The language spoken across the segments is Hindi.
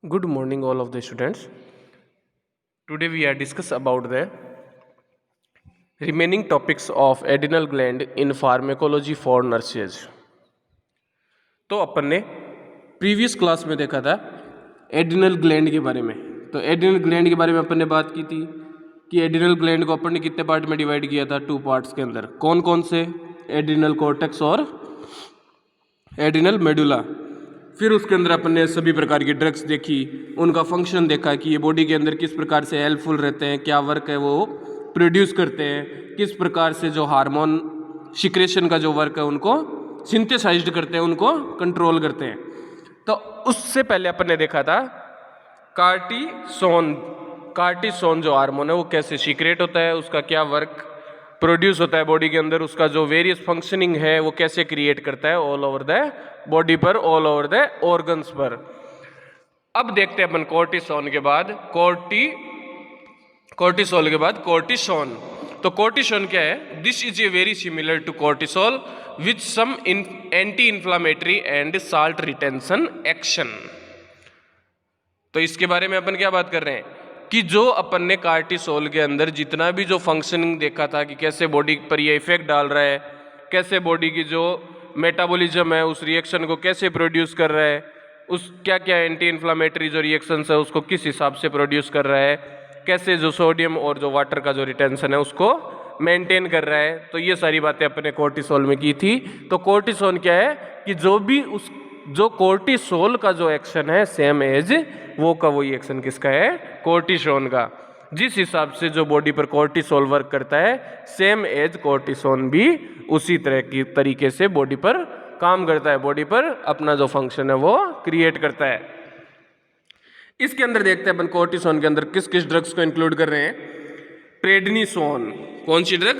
Good morning, all of the students. Today we are discuss about the remaining topics of adrenal gland in pharmacology for nurses. तो अपन ने प्रीवियस क्लास में देखा था एड्रिनल ग्लैंड के बारे में। तो एड्रिनल ग्लैंड के बारे में अपन ने बात की थी कि एड्रिनल ग्लैंड को अपन ने कितने पार्ट में डिवाइड किया था, 2 पार्ट्स के अंदर। कौन कौन से? एड्रिनल कॉर्टेक्स और एड्रिनल मेडुला। फिर उसके अंदर अपन ने सभी प्रकार की ड्रग्स देखी, उनका फंक्शन देखा कि ये बॉडी के अंदर किस प्रकार से हेल्पफुल रहते हैं, क्या वर्क है वो प्रोड्यूस करते हैं, किस प्रकार से जो हार्मोन सिक्रेशन का जो वर्क है उनको सिंथेसाइज्ड करते हैं, उनको कंट्रोल करते हैं। तो उससे पहले अपन ने देखा था कार्टिसोन जो हार्मोन है वो कैसे सीक्रेट होता है, उसका क्या वर्क प्रोड्यूस होता है बॉडी के अंदर, उसका जो वेरियस फंक्शनिंग है वो कैसे क्रिएट करता है ऑल ओवर द बॉडी पर, ऑल ओवर द ऑर्गन्स पर। अब देखते हैं अपन कोर्टिसोल के बाद कोर्टिसोन। तो कोर्टिसोन क्या है? This is a very similar to cortisol with some anti inflammatory and salt retention action. तो इसके बारे में अपन क्या बात कर रहे हैं कि जो अपन ने कार्टिसोल के अंदर जितना भी जो फंक्शनिंग देखा था कि कैसे बॉडी पर ये इफेक्ट डाल रहा है, कैसे बॉडी की जो मेटाबॉलिज्म है उस रिएक्शन को कैसे प्रोड्यूस कर रहा है, उस क्या क्या एंटी इन्फ्लामेटरी जो रिएक्शंस है उसको किस हिसाब से प्रोड्यूस कर रहा है, कैसे जो सोडियम और जो वाटर का जो रिटेंशन है उसको मेंटेन कर रहा है। तो ये सारी बातें अपने कोर्टिसोल में की थी। तो कोर्टिसोल क्या है कि जो कोर्टिसोल का जो एक्शन है सेम एज वो का वही एक्शन किसका है? कोर्टिसोन का। जिस हिसाब से जो बॉडी पर कोर्टिसोल वर्क करता है सेम एज कोर्टिसोन भी उसी तरह की तरीके से बॉडी पर काम करता है, बॉडी पर अपना जो फंक्शन है वो क्रिएट करता है। इसके अंदर देखते हैं अपन कोर्टिसोन के अंदर किस किस ड्रग्स को इंक्लूड कर रहे हैं। प्रेडनिसोन। कौन सी drug?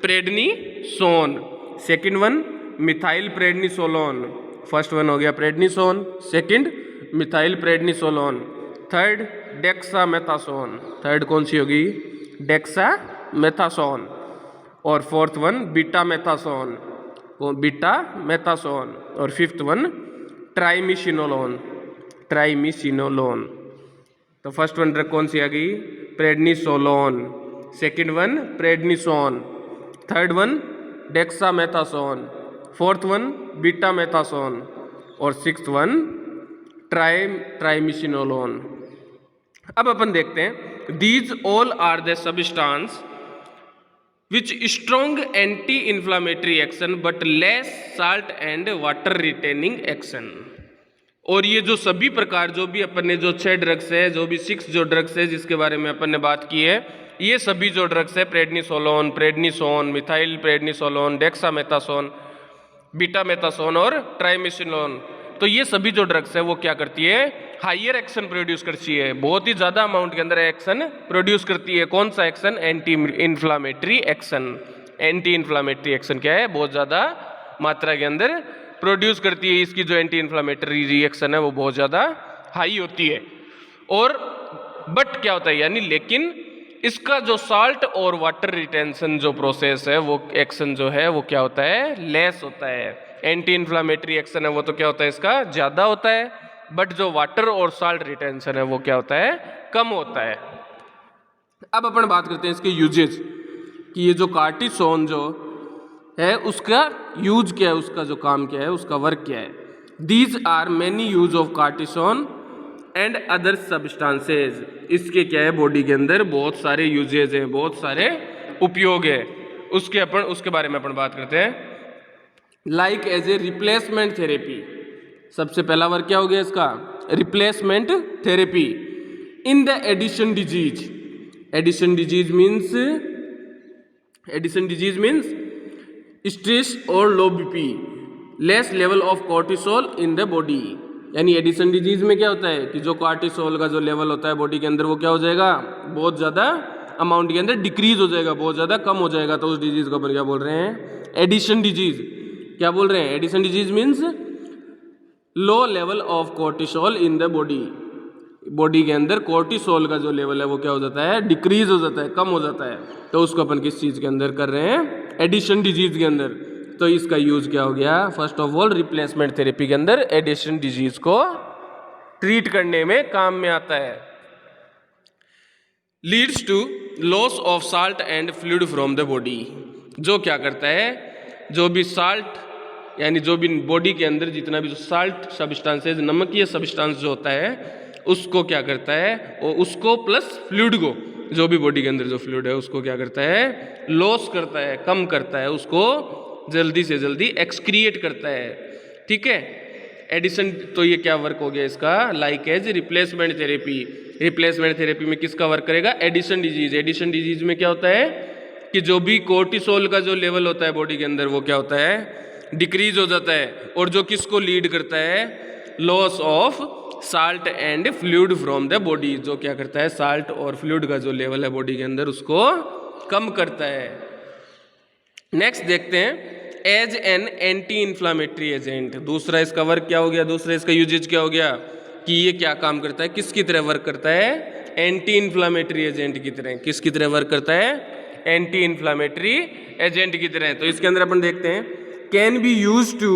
Prednisone. Second one methyl prednisolone. First one हो गया prednisone, second methyl prednisolone, third dexamethasone. Third कौन सी होगी? डेक्सामेथासोन। और फोर्थ वन बीटामेथासोन, बीटामेथासोन। और फिफ्थ वन ट्राइमिसिनोलोन। तो फर्स्ट वन ड्रग कौन सी आ गई? Prednisolone. Second one prednisone, third one dexamethasone, fourth one betamethasone और सिक्स्थ वन ट्राइमिसिनोलोन। अब अपन देखते हैं these all are the substance which strong anti inflammatory action but less salt and water retaining action. और ये जो सभी प्रकार जो भी अपन ने जो 6 ड्रग्स है, जो भी 6 जो ड्रग्स है जिसके बारे में अपन ने बात की है, ये सभी जो ड्रग्स है prednisolone, prednisone, methyl prednisolone, dexamethasone, betamethasone और ट्राइमिसिनोलोन, तो ये सभी जो ड्रग्स है वो क्या करती है? हाइयर एक्शन प्रोड्यूस करती है, बहुत ही ज़्यादा अमाउंट के अंदर एक्शन प्रोड्यूस करती है। कौन सा action? Anti inflammatory action. Anti inflammatory action क्या है? बहुत ज़्यादा मात्रा के अंदर प्रोड्यूस करती है। इसकी जो एंटी इन्फ्लामेटरी रिएक्शन है वो बहुत ज़्यादा हाई होती है। और बट क्या होता है, यानी लेकिन इसका जो साल्ट और वाटर रिटेंशन जो प्रोसेस है वो एक्शन जो है वो क्या होता है? लेस होता है। एंटी इन्फ्लामेटरी एक्शन है वो तो क्या होता है? इसका ज़्यादा होता है, बट जो वाटर और साल्ट रिटेंशन है वो क्या होता है? कम होता है। अब अपन बात करते हैं इसके यूजेज कि ये जो कार्टिसोन जो है उसका यूज क्या है, उसका जो काम क्या है, उसका वर्क क्या है। These are many use of cortisone and other substances. इसके क्या है? बॉडी के अंदर बहुत सारे यूजेज हैं, बहुत सारे उपयोग है। उसके बारे में अपन बात करते हैं। Like as a replacement therapy. सबसे पहला वर्क क्या हो गया इसका? Replacement therapy in the Addison disease. Addison disease means stress और low BP, less level of cortisol in the body. यानी एडिशन डिजीज में क्या होता है कि जो कोर्टिसोल का जो लेवल होता है बॉडी के अंदर वो क्या हो जाएगा? बहुत ज़्यादा अमाउंट के अंदर डिक्रीज हो जाएगा, बहुत ज़्यादा कम हो जाएगा। तो उस डिजीज को अपन क्या बोल रहे हैं? Addison disease. क्या बोल रहे हैं? Addison disease means low level of cortisol in the body. Body के अंदर कोर्टिसोल का जो लेवल है वो क्या हो जाता है? डिक्रीज हो जाता है, कम हो जाता है। तो उसको अपन किस चीज़ के अंदर कर रहे हैं? एडिशन डिजीज के अंदर। तो इसका यूज क्या हो गया? First of all replacement therapy के अंदर एडिशन डिजीज को ट्रीट करने में काम में आता है। Leads to loss of salt and fluid from the body, जो क्या करता है, जो भी साल्ट यानी जो भी बॉडी के अंदर जितना भी जो साल्ट सब्सटेंसेज, नमकीय सब्सटेंस जो होता है उसको क्या करता है, और उसको प्लस फ्लूइड को, जो भी बॉडी के अंदर जो फ्लूइड है उसको क्या करता है, लॉस करता है, कम करता है, उसको जल्दी से जल्दी एक्सक्रिएट करता है। ठीक है। एडिशन, तो ये क्या वर्क हो गया इसका, like as replacement therapy. Replacement therapy में किसका वर्क करेगा, एडिशन डिजीज। एडिशन डिजीज में क्या होता है कि जो भी कोर्टिसोल का जो लेवल होता है बॉडी के अंदर वो क्या होता है, डिक्रीज हो जाता है, और जो किसको लीड करता है, loss of salt and fluid from the body, जो क्या करता है, साल्ट और फ्लूइड का जो लेवल है बॉडी के अंदर उसको कम करता है। नेक्स्ट देखते हैं, as an anti inflammatory agent. दूसरा इसका वर्क क्या हो गया, दूसरा इसका यूजेज क्या हो गया, कि ये क्या काम करता है, किसकी तरह वर्क करता है, एंटी इन्फ्लामेटरी एजेंट की तरह। किसकी तरह वर्क करता है, एंटी इन्फ्लामेटरी एजेंट की तरह। तो इसके अंदर अपन देखते हैं, can be use to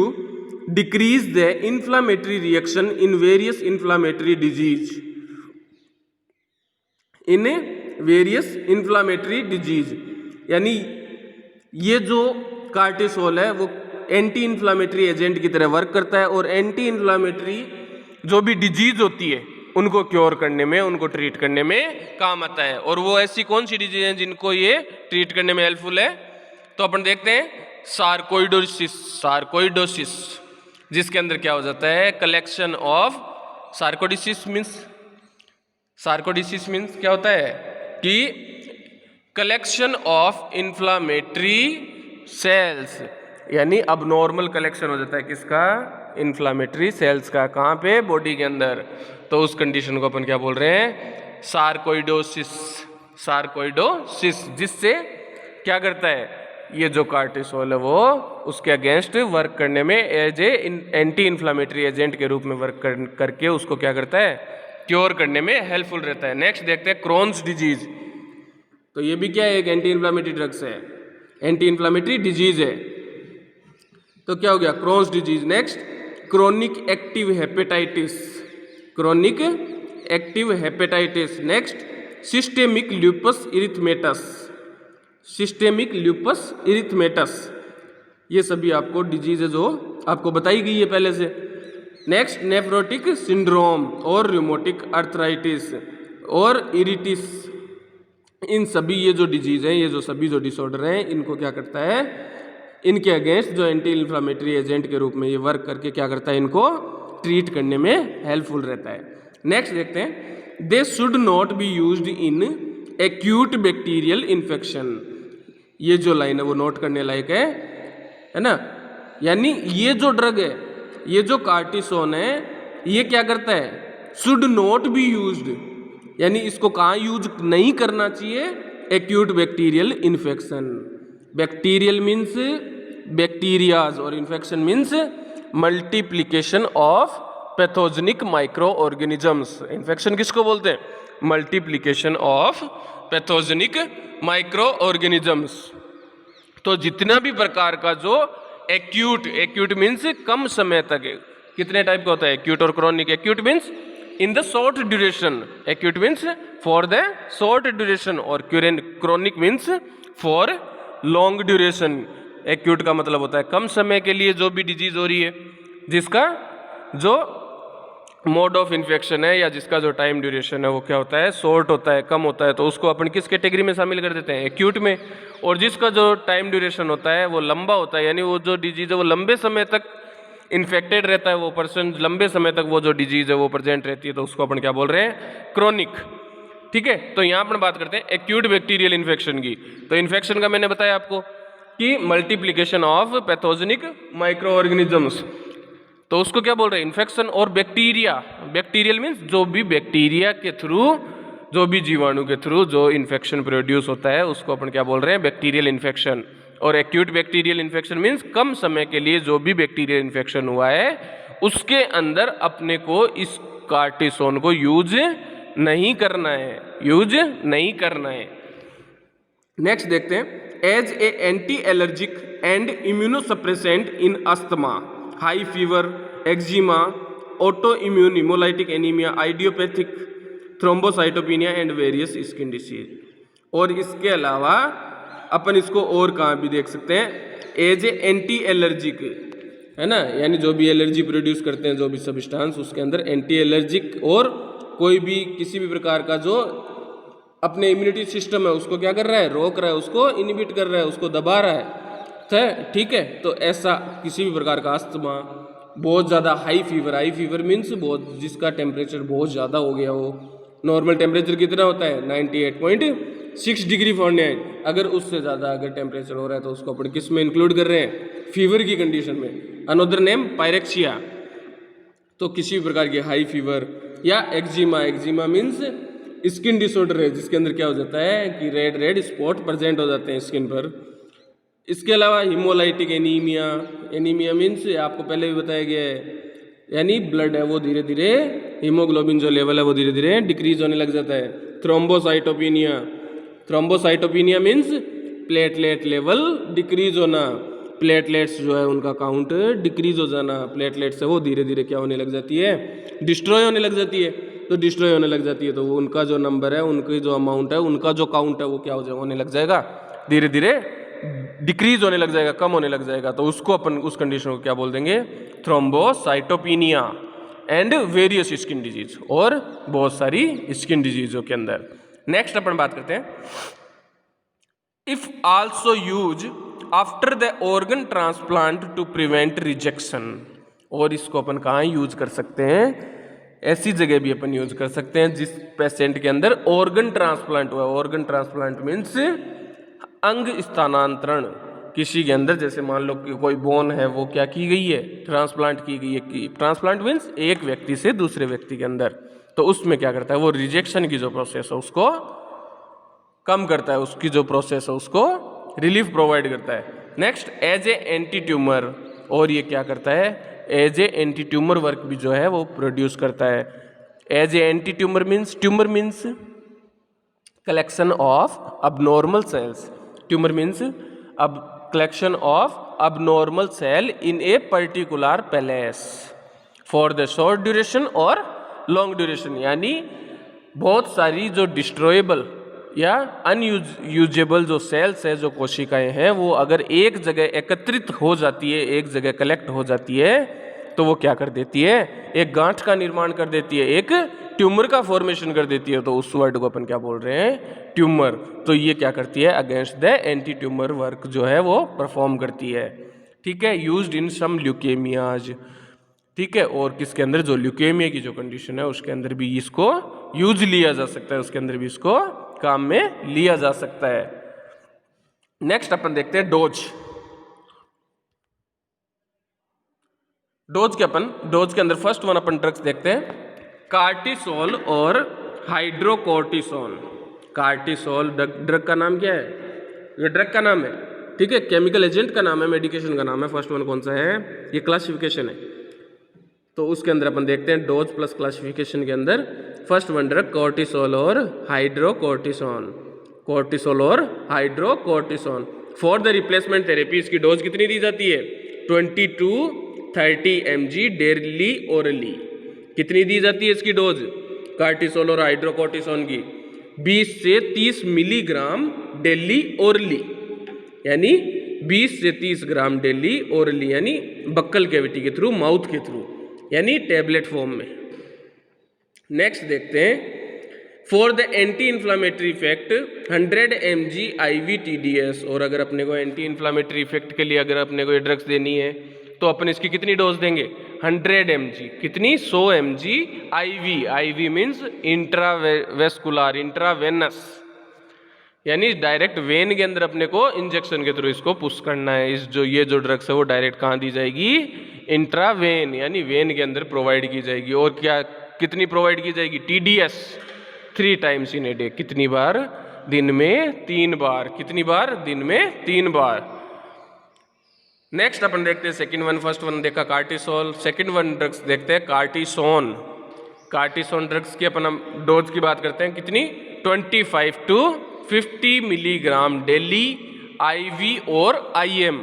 decrease the inflammatory reaction in various inflammatory disease, in various inflammatory disease. यानी ये जो कार्टिसोल है वो एंटी इन्फ्लामेटरी एजेंट की तरह वर्क करता है, और एंटी इन्फ्लामेटरी जो भी डिजीज होती है उनको क्योर करने में, उनको ट्रीट करने में काम आता है। और वो ऐसी कौन सी डिजीज हैं जिनको ये ट्रीट करने में हेल्पफुल है, तो अपन देखते हैं, सार्कोइडोसिस। सार्कोइडोसिस जिसके अंदर क्या हो जाता है, कलेक्शन ऑफ, सार्कोडिसिस मीन्स क्या होता है कि कलेक्शन ऑफ इन्फ्लामेटरी सेल्स, यानी अब नॉर्मल कलेक्शन हो जाता है किसका, इन्फ्लामेटरी सेल्स का। कहाँ पे, बॉडी के अंदर। तो उस कंडीशन को अपन क्या बोल रहे हैं, सार्कोइडोसिस। सार्कोइडोसिस जिससे क्या करता है, ये जो कार्टिसोल है वो उसके अगेंस्ट वर्क करने में as a anti inflammatory agent के रूप में वर्क करके उसको क्या करता है, क्योर करने में हेल्पफुल रहता है। नेक्स्ट देखते हैं, क्रोन्स डिजीज। तो ये भी क्या है, एक एंटी इन्फ्लामेटरी ड्रग्स है, एंटी इन्फ्लामेटरी डिजीज है। तो क्या हो गया, Crohn's disease. Next, chronic active hepatitis. Chronic active hepatitis. Next, systemic lupus इरिथमेटस। Systemic lupus इरिथमेटस, ये सभी आपको डिजीज है जो आपको बताई गई है पहले से। नेक्स्ट, नेफ्रोटिक सिंड्रोम और रिमोटिक अर्थराइटिस और इरिटिस। इन सभी ये जो डिजीज हैं, ये जो सभी जो डिसऑर्डर हैं, इनको क्या करता है, इनके अगेंस्ट जो एंटी इन्फ्लामेटरी एजेंट के रूप में ये वर्क करके क्या करता है, इनको ट्रीट करने में हेल्पफुल रहता है। नेक्स्ट देखते हैं, they should not be used in acute bacterial infection. ये जो लाइन है वो नोट करने लायक है ना। यानी ये जो ड्रग है, ये जो कार्टिसोन है, ये क्या करता है, शुड नॉट बी यूज्ड, यानी इसको कहाँ यूज नहीं करना चाहिए, acute bacterial infection. Bacterial means bacterias और infection means multiplication of pathogenic microorganisms. Infection किसको बोलते हैं, multiplication of pathogenic microorganisms. तो जितना भी प्रकार का जो एक्यूट मीन्स कम समय तक, कितने टाइप का होता है, एक्यूट और chronic. Acute means in the short duration, acute means for the short duration, और chronic means for long duration. Acute का मतलब होता है कम समय के लिए जो भी डिजीज हो रही है, जिसका जो मोड ऑफ इन्फेक्शन है या जिसका जो टाइम ड्यूरेशन है वो क्या होता है, शॉर्ट होता है, कम होता है, तो उसको अपन किस कैटेगरी में शामिल कर देते हैं, एक्यूट में। और जिसका जो टाइम ड्यूरेशन होता है वो लंबा होता है, यानी वो जो डिजीज है वो लंबे समय तक इन्फेक्टेड रहता है, वो पर्सन लंबे समय तक वो जो डिजीज है वो प्रेजेंट रहती है, तो उसको अपन क्या बोल रहे हैं, क्रोनिक। ठीक है। तो यहाँ अपन बात करते हैं एक्यूट बैक्टीरियल इन्फेक्शन की। तो इन्फेक्शन का मैंने बताया आपको कि multiplication of pathogenic microorganisms, तो उसको क्या बोल रहे हैं, इन्फेक्शन। और बैक्टीरिया, बैक्टीरियल मीन्स जो भी बैक्टीरिया के थ्रू, जो भी जीवाणु के थ्रू जो इन्फेक्शन प्रोड्यूस होता है उसको अपन क्या बोल रहे हैं, बैक्टीरियल इन्फेक्शन। और एक्यूट बैक्टीरियल इन्फेक्शन मीन्स कम समय के लिए जो भी बैक्टीरियल इन्फेक्शन हुआ है उसके अंदर अपने को इस कार्टिसोन को यूज नहीं करना है, यूज नहीं करना है। नेक्स्ट देखते हैं, as a anti allergic and immunosuppressant in asthma, high fever, eczema auto immune haemolytic anaemia, idiopathic thrombocytopenia and various skin disease. और इसके अलावा अपन इसको और कहाँ भी देख सकते हैं, एज ए एंटी एलर्जिक, है ना, यानी जो भी एलर्जी प्रोड्यूस करते हैं जो भी सब्सटेंस, उसके अंदर एंटी एलर्जिक और कोई भी किसी भी प्रकार का जो अपने इम्यूनिटी सिस्टम है उसको क्या कर रहा है, रोक रहा है, उसको इनहिबिट कर रहा है, उसको दबा रहा है, ठीक है। तो ऐसा किसी भी प्रकार का अस्थमा, बहुत ज़्यादा हाई फीवर मीन्स बहुत जिसका टेम्परेचर बहुत ज़्यादा हो गया हो, नॉर्मल टेम्परेचर कितना होता है 98.6 डिग्री फ़ारेनहाइट, अगर उससे ज़्यादा अगर टेम्परेचर हो रहा है तो उसको अपन किस में इंक्लूड कर रहे हैं, फीवर की कंडीशन में। अनदर नेम पायरेक्सिया, तो किसी भी प्रकार की हाई फीवर, या एक्जिमा मीन्स स्किन डिसऑर्डर है जिसके अंदर क्या हो जाता है कि रेड स्पॉट प्रेजेंट हो जाते हैं स्किन पर। इसके अलावा हिमोलाइटिक एनीमिया मीन्स आपको पहले भी बताया गया है, यानी ब्लड है वो धीरे धीरे, हीमोग्लोबिन जो लेवल है वो धीरे धीरे डिक्रीज होने लग जाता है। Thrombocytopenia means platelet level decrease होना, प्लेटलेट्स जो है उनका काउंट डिक्रीज हो जाना, प्लेटलेट से वो धीरे धीरे क्या होने लग जाती है, डिस्ट्रॉय होने लग जाती है। तो डिस्ट्रॉय होने लग जाती है तो उनका जो नंबर है, उनकी जो अमाउंट है, उनका जो काउंट है वो क्या हो जाएगा, होने लग जाएगा, धीरे धीरे डिक्रीज होने लग जाएगा, कम होने लग जाएगा। तो उसको अपन उस कंडीशन को क्या बोल देंगे, thrombocytopenia and various skin disease, और बहुत सारी स्किन डिजीजों के अंदर। नेक्स्ट अपन बात करते हैं, if also use after the organ transplant to prevent rejection. और इसको अपन कहाँ यूज कर सकते हैं, ऐसी जगह भी अपन यूज कर सकते हैं जिस पेशेंट के अंदर ऑर्गन ट्रांसप्लांट हुआ। ऑर्गन ट्रांसप्लांट मीन्स अंग स्थानांतरण किसी के अंदर, जैसे मान लो कि कोई बोन है वो क्या की गई है, ट्रांसप्लांट की गई है। ट्रांसप्लांट मीन्स एक व्यक्ति से दूसरे व्यक्ति के अंदर, तो उसमें क्या करता है वो रिजेक्शन की जो प्रोसेस है उसको कम करता है, उसकी जो प्रोसेस है उसको रिलीफ प्रोवाइड करता है। Next as a anti tumour, और ये क्या करता है, as a anti tumour work भी जो है वो प्रोड्यूस करता है। As a anti tumour means collection of abnormal cells, tumour means अब collection of abnormal cell in a particular place for the short duration और लॉन्ग ड्यूरेशन, यानी बहुत सारी जो डिस्ट्रॉयबल या अनयूजेबल जो सेल्स है, जो कोशिकाएं हैं, वो अगर एक जगह एकत्रित हो जाती है, एक जगह कलेक्ट हो जाती है, तो वो क्या कर देती है, एक गांठ का निर्माण कर देती है, एक ट्यूमर का फॉर्मेशन कर देती है। तो उस वर्ड को अपन क्या बोल रहे हैं, ट्यूमर। तो ये क्या करती है, against the anti tumour work जो है वो परफॉर्म करती है, ठीक है। यूज्ड इन सम ल्यूकेमियाज, ठीक है। और किसके अंदर, जो ल्यूकेमिया की जो कंडीशन है उसके अंदर भी इसको यूज लिया जा सकता है, उसके अंदर भी इसको काम में लिया जा सकता है। नेक्स्ट अपन देखते हैं डोज। डोज के अंदर फर्स्ट वन अपन ड्रग्स देखते हैं, कार्टिसोल और हाइड्रोकोर्टिसोन। कार्टिसोल ड्रग का नाम क्या है, ये ड्रग का नाम है, ठीक है, केमिकल एजेंट का नाम है, मेडिकेशन का नाम है। फर्स्ट वन कौन सा है, ये क्लासिफिकेशन है। तो उसके अंदर अपन देखते हैं डोज प्लस क्लासिफिकेशन के अंदर फर्स्ट वन ड्रग कॉर्टिसोल और हाइड्रोकोर्टिसोन। कॉर्टिसोल और hydrocortisone for the replacement therapy, इसकी डोज कितनी दी जाती है, 20 to 30 mg डेली ओरली। कितनी दी जाती है इसकी डोज, कार्टिसोल और हाइड्रोकोर्टिसोन की, 20 से 30 मिलीग्राम डेली ओरली, यानी 20 से 30 ग्राम डेली ओरली, यानी बक्कल कैविटी के थ्रू, माउथ के थ्रू, यानी टैबलेट फॉर्म में। नेक्स्ट देखते हैं, for the anti inflammatory effect 100 mg IV TDS। और अगर अपने को एंटी इन्फ्लामेटरी इफेक्ट के लिए अगर अपने को ये ड्रग्स देनी है तो अपन इसकी कितनी डोज देंगे, 100 mg, कितनी, 100 mg IV means intravascular, intravenous, यानी डायरेक्ट वेन के अंदर अपने को इंजेक्शन के थ्रू इसको पुश करना है। ये जो ड्रग्स है वो डायरेक्ट कहाँ दी जाएगी, इंट्रावेन, यानी वेन के अंदर प्रोवाइड की जाएगी। और क्या कितनी प्रोवाइड की जाएगी, TDS 3 times in a day, कितनी बार, दिन में 3 बार, कितनी बार, दिन में 3 बार। नेक्स्ट अपन देखते हैं सेकंड वन, फर्स्ट वन देखा कार्टिसोल, सेकंड वन ड्रग्स देखते हैं कार्टिसोन। कार्टिसोन ड्रग्स की अपन डोज की बात करते हैं, कितनी, 25 to 50 मिलीग्राम डेली IV और IM।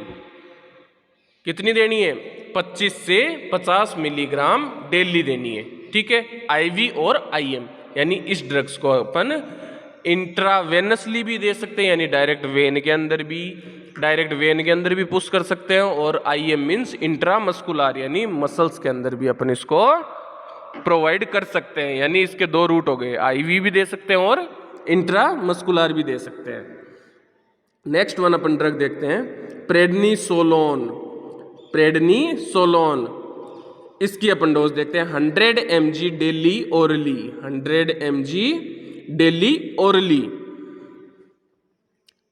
कितनी देनी है, 25 से 50 मिलीग्राम डेली देनी है, ठीक है, आईवी और आईएम। यानी इस ड्रग्स को अपन इंट्रावेनसली भी दे सकते हैं, यानी डायरेक्ट वेन के अंदर भी पुश कर सकते हैं, और आईएम मीन्स इंट्रामस्कुलर, यानी मसल्स के अंदर भी अपन इसको प्रोवाइड कर सकते हैं। यानी इसके दो रूट हो गए, आईवी भी दे सकते हैं और इंट्रामस्कुलर भी दे सकते हैं। नेक्स्ट वन अपन ड्रग देखते हैं, प्रेडनिसोलोन। इसकी अपन डोज देखते हैं 100 mg daily orally, 100 mg daily orally.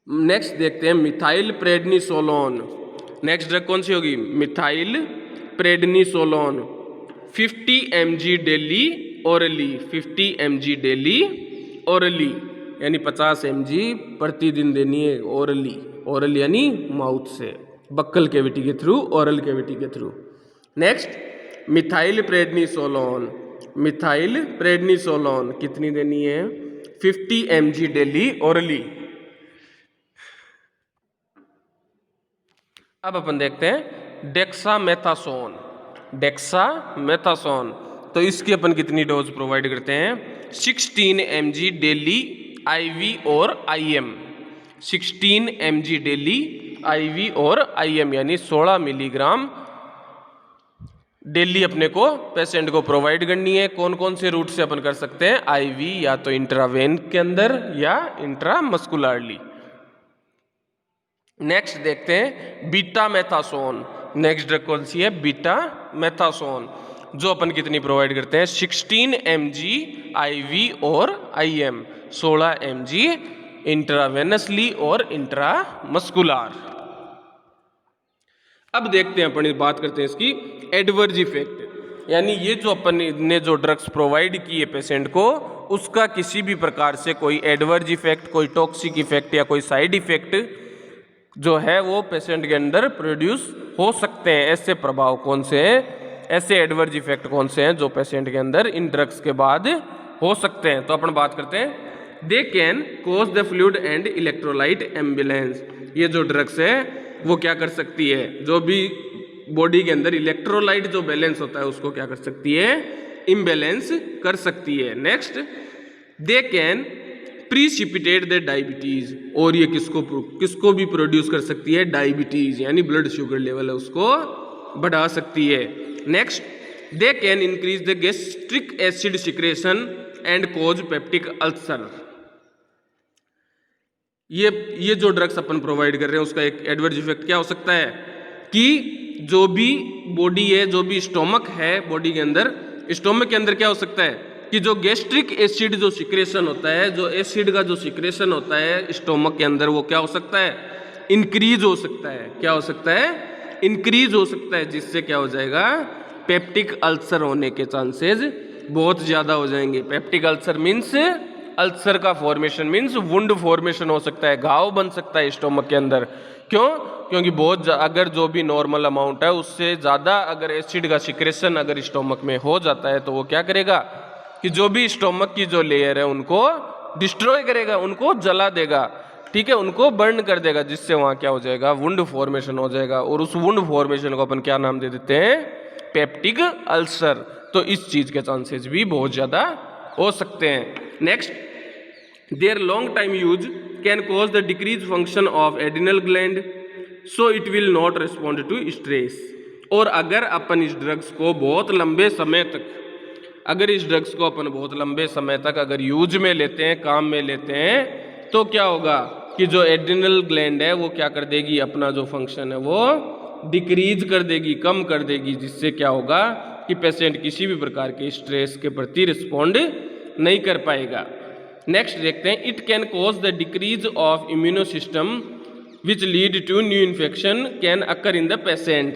Next देखते हैं मिथाइल प्रेडनिसोलोन। नेक्स्ट ड्रग कौन सी होगी, methyl prednisolone, 50 mg daily orally, 50 mg daily orally, यानी 50 mg प्रतिदिन देनी है ओरली। ओरल यानी माउथ से, बक्कल कैविटी के थ्रू, ओरल कैविटी के थ्रू। नेक्स्ट मिथाइल प्रेडनिसोलोन कितनी देनी है, 50 mg डेली ओरली। अब अपन देखते हैं डेक्सामेथासोन। तो इसकी अपन कितनी डोज प्रोवाइड करते हैं, 16 mg डेली आईवी और आईएम, 16 mg डेली आईवी और आईएम, यानी 16 मिलीग्राम डेली अपने को पेशेंट को प्रोवाइड करनी है। कौन कौन से रूट से अपन कर सकते हैं, आईवी या तो इंट्रावेन के अंदर या इंट्रामस्कुलरली। नेक्स्ट देखते हैं बीटामेथासोन। नेक्स्ट ड्रग कौन सी है, बीटामेथासोन, जो अपन कितनी प्रोवाइड करते हैं, 16 mg आईवी और आईएम, 16 mg इंट्रावेनसली और इंट्रामस्कुलर। अब देखते हैं अपन बात करते हैं इसकी एडवर्स इफेक्ट, यानी ये जो अपन ने जो ड्रग्स प्रोवाइड किए पेशेंट को, उसका किसी भी प्रकार से कोई एडवर्स इफेक्ट, कोई टॉक्सिक इफेक्ट या कोई साइड इफेक्ट जो है वो पेशेंट के अंदर प्रोड्यूस हो सकते हैं। ऐसे प्रभाव कौन से हैं, ऐसे एडवर्स इफेक्ट कौन से हैं जो पेशेंट के अंदर इन ड्रग्स के बाद हो सकते हैं। तो अपन बात करते हैं, they can cause the fluid and electrolyte imbalance. ये जो ड्रग्स है वो क्या कर सकती है, जो भी बॉडी के अंदर इलेक्ट्रोलाइट जो बैलेंस होता है उसको क्या कर सकती है, इम्बैलेंस कर सकती है। Next, they can precipitate the diabetes, और ये किसको भी प्रोड्यूस कर सकती है, डायबिटीज, यानी ब्लड शुगर लेवल है उसको बढ़ा सकती है। Next, they can increase the gastric acid secretion and cause peptic ulcer. ये जो ड्रग्स अपन प्रोवाइड कर रहे हैं उसका एक एडवर्स इफेक्ट क्या हो सकता है कि जो भी बॉडी है, जो भी स्टोमक है बॉडी के अंदर, स्टोमक के अंदर क्या हो सकता है कि जो गैस्ट्रिक एसिड जो सिक्रेशन होता है, जो एसिड का जो सिक्रेशन होता है स्टोमक के अंदर, वो क्या हो सकता है, इंक्रीज हो सकता है। क्या हो सकता है, इंक्रीज हो सकता है, जिससे क्या हो जाएगा, पेप्टिक अल्सर होने के चांसेस बहुत ज़्यादा हो जाएंगे। पेप्टिक अल्सर मीन्स, अल्सर का फॉर्मेशन मीन्स वुंड फॉर्मेशन हो सकता है, घाव बन सकता है स्टोमक के अंदर। क्यों, क्योंकि बहुत अगर जो भी नॉर्मल अमाउंट है उससे ज़्यादा अगर एसिड का सिक्रेशन अगर स्टोमक में हो जाता है तो वो क्या करेगा कि जो भी स्टोमक की जो लेयर है उनको डिस्ट्रॉय करेगा, उनको जला देगा, ठीक है, उनको बर्न कर देगा, जिससे वहाँ क्या हो जाएगा, वुंड फॉर्मेशन हो जाएगा। और उस वुंड फॉर्मेशन को अपन क्या नाम दे देते हैं, पेप्टिक अल्सर। तो इस चीज़ के चांसेस भी बहुत ज़्यादा हो सकते हैं। Next, there long time use can cause the decrease function of adrenal gland, so it will not respond to stress. और अगर अपन इस ड्रग्स को बहुत लंबे समय तक, अगर इस ड्रग्स को अपन बहुत लंबे समय तक अगर यूज में लेते हैं, काम में लेते हैं, तो क्या होगा कि जो एड्रिनल ग्लैंड है वो क्या कर देगी, अपना जो फंक्शन है वो डिक्रीज कर देगी, कम कर देगी, जिससे क्या होगा कि पेशेंट किसी भी प्रकार के स्ट्रेस के प्रति रिस्पॉन्ड नहीं कर पाएगा। नेक्स्ट देखते हैं, it can cause the decrease of immuno system which lead to new infection can occur in the patient.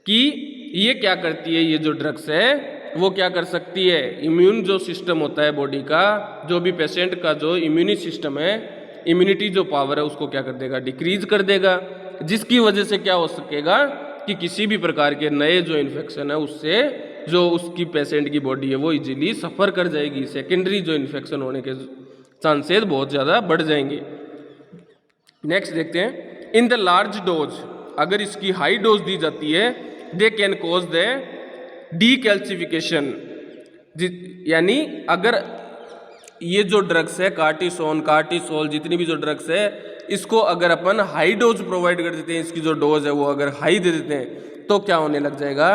कि ये क्या करती है, ये जो ड्रग्स है वो क्या कर सकती है, इम्यून जो सिस्टम होता है बॉडी का, जो भी पेशेंट का जो इम्यूनी सिस्टम है, इम्यूनिटी जो पावर है उसको क्या कर देगा, डिक्रीज कर देगा, जिसकी वजह से क्या हो सकेगा कि किसी भी प्रकार के नए जो इन्फेक्शन है उससे जो उसकी पेशेंट की बॉडी है वो इजीली सफ़र कर जाएगी। सेकेंडरी जो इन्फेक्शन होने के चांसेस बहुत ज़्यादा बढ़ जाएंगे। नेक्स्ट देखते हैं, इन द लार्ज डोज, अगर इसकी हाई डोज दी जाती है, they can cause the decalcification, यानी अगर ये जो ड्रग्स है कार्टिसोल जितनी भी जो ड्रग्स है, इसको अगर अपन हाई डोज प्रोवाइड कर देते हैं, इसकी जो डोज है वो अगर हाई दे देते हैं तो क्या होने लग जाएगा,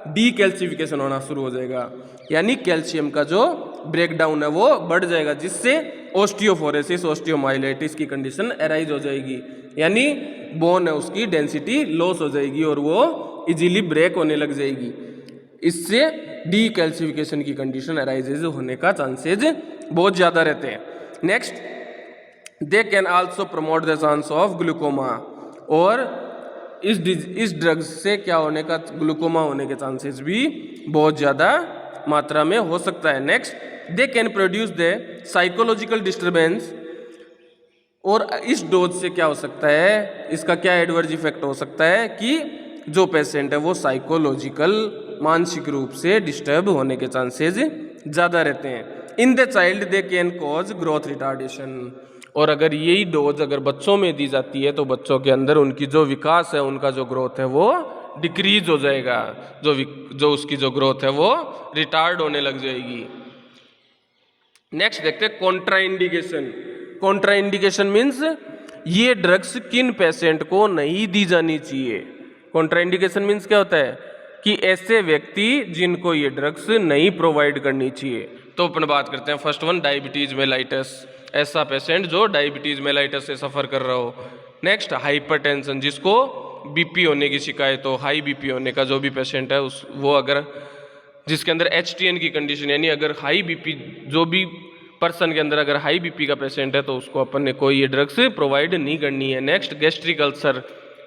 डीकैल्सिफिकेशन होना शुरू हो जाएगा, यानी कैल्शियम का जो ब्रेकडाउन है वो बढ़ जाएगा, जिससे ओस्टियोफोरेसिस ओस्टियोमाइलाइटिस की कंडीशन अराइज हो जाएगी, यानी बोन है उसकी डेंसिटी लॉस हो जाएगी और वो इजीली ब्रेक होने लग जाएगी। इससे डीकैल्सिफिकेशन की कंडीशन अराइजेज होने का चांसेज बहुत ज़्यादा रहते हैं। Next, they can also promote the chance of glaucoma, और इस ड्रग्स से क्या होने का, ग्लूकोमा होने के चांसेस भी बहुत ज़्यादा मात्रा में हो सकता है। Next, they can produce the psychological disturbance, और इस डोज से क्या हो सकता है, इसका क्या एडवर्स इफेक्ट हो सकता है कि जो पेशेंट है वो साइकोलॉजिकल मानसिक रूप से डिस्टर्ब होने के चांसेस ज़्यादा रहते हैं। In the child they can cause growth retardation, और अगर यही डोज अगर बच्चों में दी जाती है तो बच्चों के अंदर उनकी जो विकास है, उनका जो ग्रोथ है वो डिक्रीज हो जाएगा, जो उसकी जो ग्रोथ है वो रिटार्ड होने लग जाएगी। नेक्स्ट देखते हैं कॉन्ट्राइंडिकेशन। कॉन्ट्राइंडिकेशन मीन्स ये ड्रग्स किन पेशेंट को नहीं दी जानी चाहिए। कॉन्ट्राइंडिकेशन मीन्स क्या होता है कि ऐसे व्यक्ति जिनको ये ड्रग्स नहीं प्रोवाइड करनी चाहिए। तो अपन बात करते हैं फर्स्ट वन, डायबिटीज मेलाइटस, ऐसा पेशेंट जो डायबिटीज मेलाइटस से सफ़र कर रहा हो। नेक्स्ट, हाइपरटेंशन, जिसको बीपी होने की शिकायत हो, हाई बीपी होने का जो भी पेशेंट है वो अगर जिसके अंदर HTN की कंडीशन, यानी अगर हाई बीपी जो भी पर्सन के अंदर अगर हाई बीपी का पेशेंट है तो उसको अपन ने कोई ये ड्रग्स प्रोवाइड नहीं करनी है। नेक्स्ट, गैस्ट्रिक अल्सर,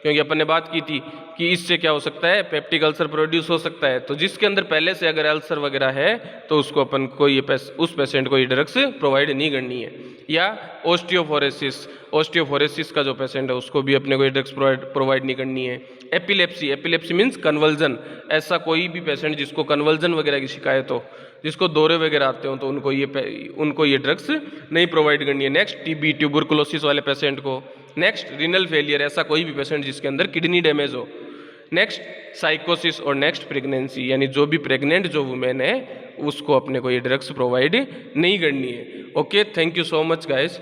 क्योंकि अपन ने बात की थी कि इससे क्या हो सकता है, पेप्टिक अल्सर प्रोड्यूस हो सकता है, तो जिसके अंदर पहले से अगर अल्सर वगैरह है तो उसको अपन को ये उस पेशेंट को ये ड्रग्स प्रोवाइड नहीं करनी है। या ओस्टियोफोरेसिस का जो पेशेंट है उसको भी अपने को ये ड्रग्स प्रोवाइड नहीं करनी है। एपिलेप्सी मीन्स कन्वर्जन, ऐसा कोई भी पेशेंट जिसको कन्वर्जन वगैरह की शिकायत हो, जिसको दौरे वगैरह आते हो, तो उनको ये ड्रग्स नहीं प्रोवाइड करनी है। नेक्स्ट, TB ट्यूबरकुलोसिस वाले पेशेंट को। नेक्स्ट, रीनल फेलियर, ऐसा कोई भी पेशेंट जिसके अंदर किडनी डैमेज हो। नेक्स्ट, साइकोसिस, और नेक्स्ट प्रेगनेंसी, यानी जो भी प्रेग्नेंट जो वुमेन है उसको अपने को ये ड्रग्स प्रोवाइड नहीं करनी है। Okay, thank you so much guys.